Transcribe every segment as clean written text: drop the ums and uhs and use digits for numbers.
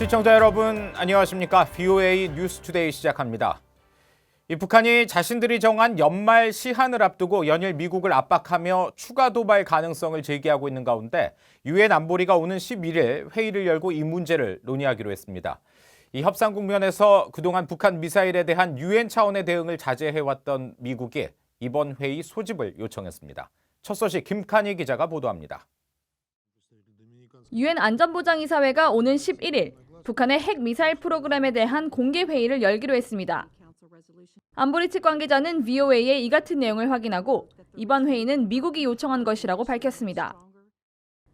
시청자 여러분 안녕하십니까? VOA 뉴스투데이 시작합니다. 북한이 자신들이 정한 연말 시한을 앞두고 연일 미국을 압박하며 추가 도발 가능성을 제기하고 있는 가운데 유엔 안보리가 오는 11일 회의를 열고 이 문제를 논의하기로 했습니다. 이 협상 국면에서 그동안 북한 미사일에 대한 유엔 차원의 대응을 자제해왔던 미국이 이번 회의 소집을 요청했습니다. 첫 소식 김칸희 기자가 보도합니다. 유엔 안전보장이사회가 오는 11일 북한의 핵미사일 프로그램에 대한 공개 회의를 열기로 했습니다. 안보리 측 관계자는 VOA에 이 같은 내용을 확인하고 이번 회의는 미국이 요청한 것이라고 밝혔습니다.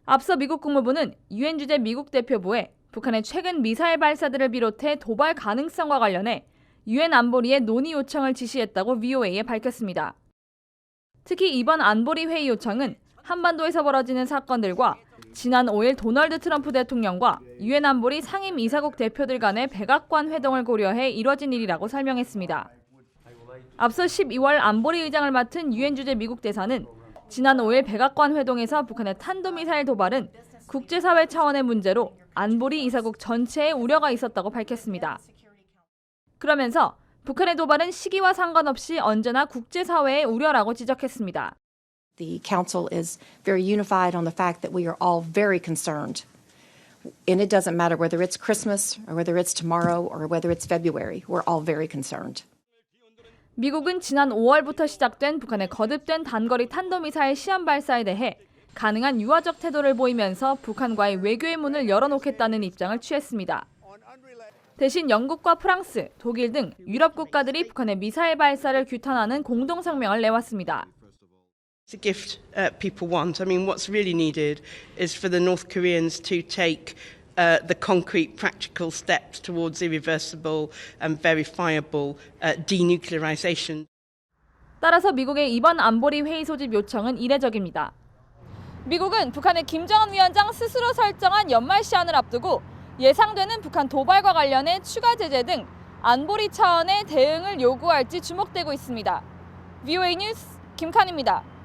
앞서 미국 국무부는 유엔 주재 미국 대표부에 북한의 최근 미사일 발사들을 비롯해 도발 가능성과 관련해 유엔 안보리에 논의 요청을 지시했다고 VOA에 밝혔습니다. 특히 이번 안보리 회의 요청은 한반도에서 벌어지는 사건들과 지난 5일 도널드 트럼프 대통령과 유엔 안보리 상임 이사국 대표들 간의 백악관 회동을 고려해 이뤄진 일이라고 설명했습니다. 앞서 12월 안보리 의장을 맡은 유엔 주재 미국 대사는 지난 5일 백악관 회동에서 북한의 탄도미사일 도발은 국제사회 차원의 문제로 안보리 이사국 전체에 우려가 있었다고 밝혔습니다. 그러면서 북한의 도발은 시기와 상관없이 언제나 국제사회의 우려라고 지적했습니다. The Council is very unified on the fact that we are all very concerned. And it doesn't matter whether it's Christmas or whether it's tomorrow or whether it's February. We're all very concerned. 미국은 지난 5월부터 시작된 북한의 거듭된 단거리 탄도미사일 시험 발사에 대해 가능한 유화적 태도를 보이면서 북한과의 외교의 문을 열어놓겠다는 입장을 취했습니다. 대신 영국과 프랑스, 독일 등 유럽 국가들이 북한의 미사일 발사를 규탄하는 공동 성명을 내왔습니다. It's a gift people want. I mean, what's really needed is for the North Koreans to take the concrete, practical steps towards irreversible and verifiable denuclearization. 따라서 미국의 이번 안보리 회의 소집 요청은 이례적입니다. 미국은 북한의 김정은 위원장 스스로 설정한 연말 시한을 앞두고 예상되는 북한 도발과 관련해 추가 제재 등 안보리 차원의 대응을 요구할지 주목되고 있습니다. VOA 뉴스 김칸입니다.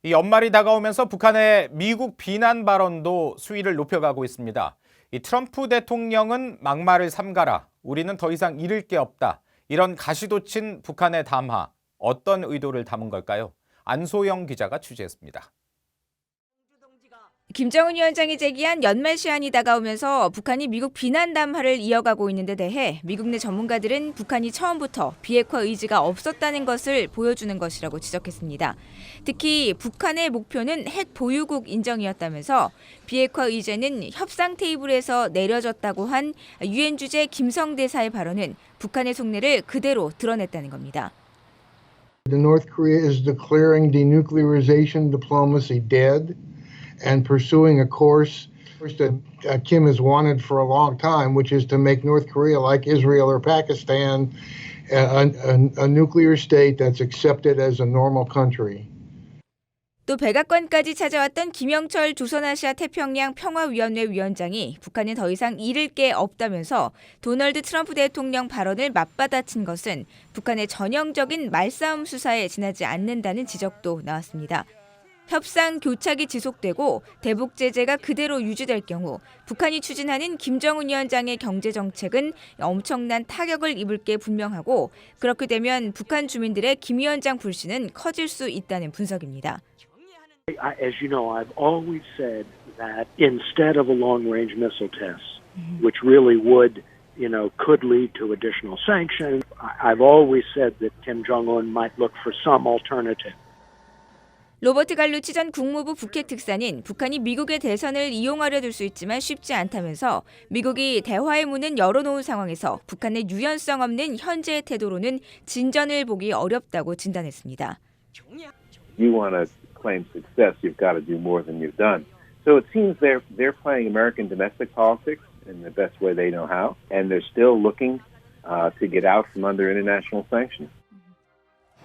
이 연말이 다가오면서 북한의 미국 비난 발언도 수위를 높여가고 있습니다. 이 트럼프 대통령은 막말을 삼가라. 우리는 더 이상 잃을 게 없다. 이런 가시도 친 북한의 담화. 어떤 의도를 담은 걸까요? 안소영 기자가 취재했습니다. 김정은 위원장이 제기한 연말 시한이 다가오면서 북한이 미국 비난 담화를 이어가고 있는 데 대해 미국 내 전문가들은 북한이 처음부터 비핵화 의지가 없었다는 것을 보여주는 것이라고 지적했습니다. 특히 북한의 목표는 핵 보유국 인정이었다면서 비핵화 의제는 협상 테이블에서 내려졌다고 한 유엔 주재 김성 대사의 발언은 북한의 속내를 그대로 드러냈다는 겁니다. The North Korea is declaring denuclearization diplomacy dead. And pursuing a course that Kim has wanted for a long time, which is to make North Korea like Israel or Pakistan, a nuclear state that's accepted as a normal country. 또 백악관까지 찾아왔던 김영철 조선아시아 태평양 평화위원회 위원장이 북한은 더 이상 잃을 게 없다면서 도널드 트럼프 대통령 발언을 맞받아친 것은 북한의 전형적인 말싸움 수사에 지나지 않는다는 지적도 나왔습니다. 협상 교착이 지속되고 대북 제재가 그대로 유지될 경우 북한이 추진하는 김정은 위원장의 경제 정책은 엄청난 타격을 입을 게 분명하고 그렇게 되면 북한 주민들의 김 위원장 불신은 커질 수 있다는 분석입니다. As you know, I've always said that instead of a long-range missile test, which really would, could lead to additional sanctions, I've always said that Kim Jong-un might look for some alternative. 로버트 갈루치 전 국무부 북핵 특사는 북한이 미국의 대선을 이용하려 들 수 있지만 쉽지 않다면서 미국이 대화의 문은 열어놓은 상황에서 북한의 유연성 없는 현재의 태도로는 진전을 보기 어렵다고 진단했습니다. You want to claim success, you've got to do more than you've done. So it seems they're playing American domestic politics in the best way they know how, and they're still looking to get out from under international sanctions.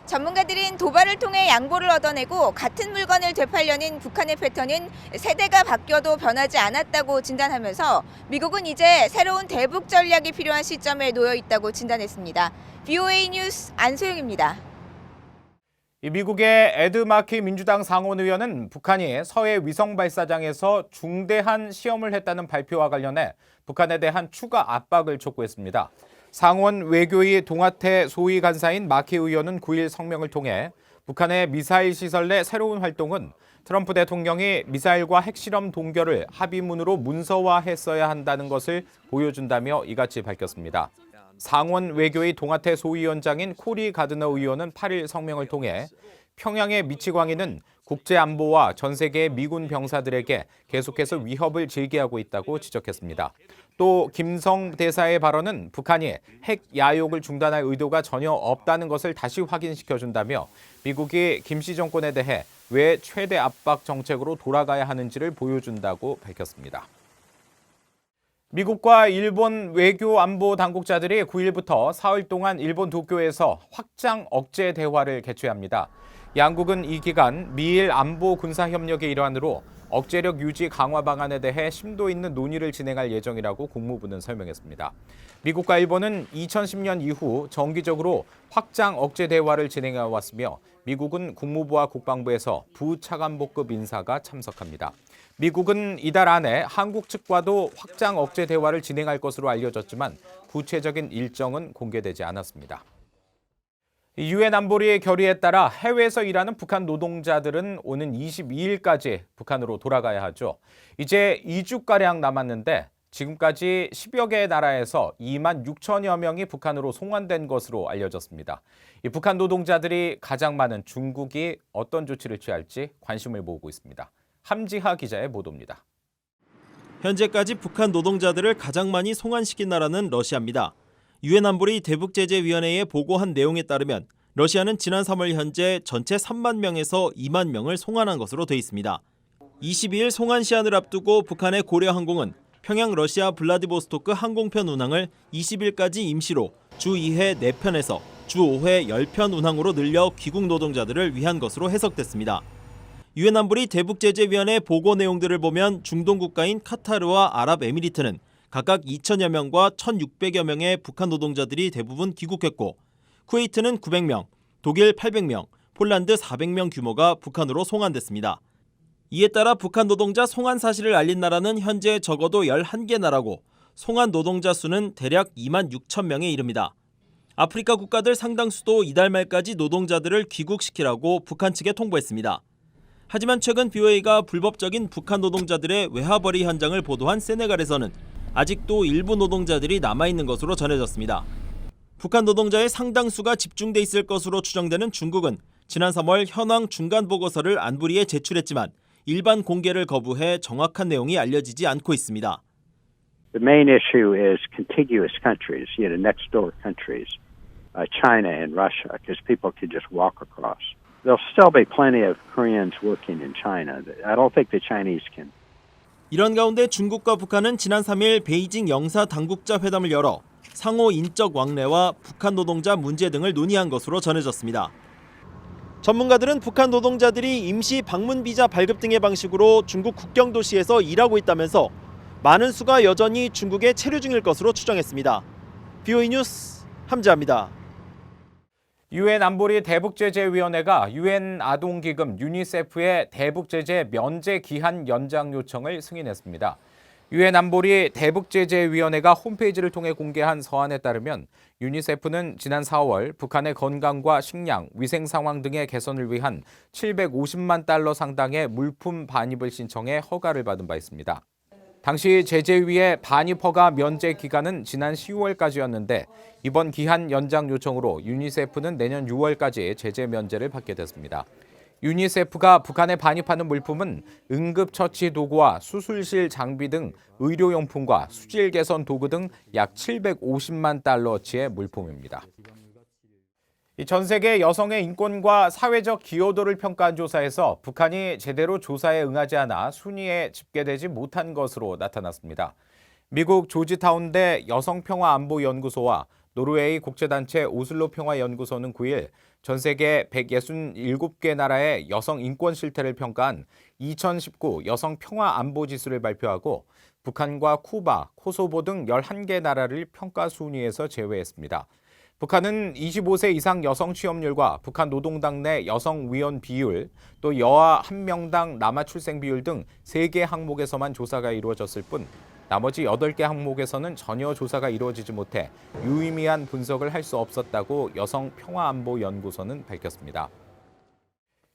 전문가들은 도발을 통해 양보를 얻어내고 같은 물건을 되팔려는 북한의 패턴은 세대가 바뀌어도 변하지 않았다고 진단하면서 미국은 이제 새로운 대북 전략이 필요한 시점에 놓여 있다고 진단했습니다. VOA 뉴스 안소영입니다. 이 미국의 에드 마키 민주당 상원 의원은 북한이 서해 위성 발사장에서 중대한 시험을 했다는 발표와 관련해 북한에 대한 추가 압박을 촉구했습니다. 상원 외교위 동아태 소위 간사인 마키 의원은 9일 성명을 통해 북한의 미사일 시설 내 새로운 활동은 트럼프 대통령이 미사일과 핵실험 동결을 합의문으로 문서화했어야 한다는 것을 보여준다며 이같이 밝혔습니다. 상원 외교위 동아태 소위원장인 코리 가드너 의원은 8일 성명을 통해 평양의 미치광이는 국제안보와 전 세계의 미군 병사들에게 계속해서 위협을 제기하고 있다고 지적했습니다. 또 김성 대사의 발언은 북한이 핵 야욕을 중단할 의도가 전혀 없다는 것을 다시 확인시켜준다며 미국이 김씨 정권에 대해 왜 최대 압박 정책으로 돌아가야 하는지를 보여준다고 밝혔습니다. 미국과 일본 외교 안보 당국자들이 9일부터 사흘 동안 일본 도쿄에서 확장 억제 대화를 개최합니다. 양국은 이 기간 미일 안보 군사 협력의 일환으로 억제력 유지 강화 방안에 대해 심도 있는 논의를 진행할 예정이라고 국무부는 설명했습니다. 미국과 일본은 2010년 이후 정기적으로 확장 억제 대화를 진행해 왔으며 미국은 국무부와 국방부에서 부차관복급 인사가 참석합니다. 미국은 이달 안에 한국 측과도 확장 억제 대화를 진행할 것으로 알려졌지만 구체적인 일정은 공개되지 않았습니다. 유엔 안보리의 결의에 따라 해외에서 일하는 북한 노동자들은 오는 22일까지 북한으로 돌아가야 하죠. 이제 2주가량 남았는데 지금까지 10여 개의 나라에서 2만 6천여 명이 북한으로 송환된 것으로 알려졌습니다. 이 북한 노동자들이 가장 많은 중국이 어떤 조치를 취할지 관심을 모으고 있습니다. 함지하 기자의 보도입니다. 현재까지 북한 노동자들을 가장 많이 송환시킨 나라는 러시아입니다. 유엔 안보리 대북제재위원회에 보고한 내용에 따르면 러시아는 지난 3월 현재 전체 3만 명에서 2만 명을 송환한 것으로 돼 있습니다. 22일 송환 시한을 앞두고 북한의 고려항공은 평양 러시아 블라디보스토크 항공편 운항을 20일까지 임시로 주 2회 4편에서 주 5회 10편 운항으로 늘려 귀국 노동자들을 위한 것으로 해석됐습니다. 유엔 안보리 대북제재위원회 보고 내용들을 보면 중동 국가인 카타르와 아랍에미리트는 각각 2천여 명과 1,600여 명의 북한 노동자들이 대부분 귀국했고 쿠웨이트는 900명, 독일 800명, 폴란드 400명 규모가 북한으로 송환됐습니다. 이에 따라 북한 노동자 송환 사실을 알린 나라는 현재 적어도 11개 나라고 송환 노동자 수는 대략 2만 6천 명에 이릅니다. 아프리카 국가들 상당수도 이달 말까지 노동자들을 귀국시키라고 북한 측에 통보했습니다. 하지만 최근 BOA가 불법적인 북한 노동자들의 외화벌이 현장을 보도한 세네갈에서는 아직도 일부 노동자들이 남아있는 것으로 전해졌습니다. 북한 노동자의 상당수가 집중돼 있을 것으로 추정되는 중국은 지난 3월 현황 중간 보고서를 안보리에 제출했지만 일반 공개를 거부해 정확한 내용이 알려지지 않고 있습니다. The main issue is contiguous countries, next door countries, China and Russia, because people could just walk across. There'll still be plenty of Koreans working in China. I don't think the Chinese can. 이런 가운데 중국과 북한은 지난 3일 베이징 영사 당국자 회담을 열어 상호 인적 왕래와 북한 노동자 문제 등을 논의한 것으로 전해졌습니다. 전문가들은 북한 노동자들이 임시 방문 비자 발급 등의 방식으로 중국 국경 도시에서 일하고 있다면서 많은 수가 여전히 중국에 체류 중일 것으로 추정했습니다. BOE 뉴스 함지아입니다. 유엔 안보리 대북제재위원회가 유엔 아동기금 유니세프의 대북제재 면제 기한 연장 요청을 승인했습니다. 유엔 안보리 대북제재위원회가 홈페이지를 통해 공개한 서한에 따르면 유니세프는 지난 4월 북한의 건강과 식량, 위생 상황 등의 개선을 위한 750만 달러 상당의 물품 반입을 신청해 허가를 받은 바 있습니다. 당시 제재위의 반입 허가 면제 기간은 지난 10월까지였는데 이번 기한 연장 요청으로 유니세프는 내년 6월까지 제재 면제를 받게 됐습니다. 유니세프가 북한에 반입하는 물품은 응급처치 도구와 수술실 장비 등 의료용품과 수질 개선 도구 등 약 750만 달러어치의 물품입니다. 전 세계 여성의 인권과 사회적 기여도를 평가한 조사에서 북한이 제대로 조사에 응하지 않아 순위에 집계되지 못한 것으로 나타났습니다. 미국 조지타운대 여성평화안보연구소와 노르웨이 국제단체 오슬로 평화연구소는 9일 전 세계 167개 나라의 여성 인권 실태를 평가한 2019 여성 평화 안보 지수를 발표하고 북한과 쿠바, 코소보 등 11개 나라를 평가 순위에서 제외했습니다. 북한은 25세 이상 여성 취업률과 북한 노동당 내 여성 위원 비율, 또 여아 1명당 남아 출생 비율 등 3개 항목에서만 조사가 이루어졌을 뿐 나머지 8개 항목에서는 전혀 조사가 이루어지지 못해 유의미한 분석을 할 수 없었다고 여성평화안보연구소는 밝혔습니다.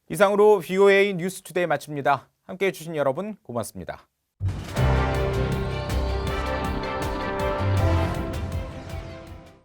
이상으로 VOA 뉴스투데이 마칩니다. 함께해 주신 여러분 고맙습니다.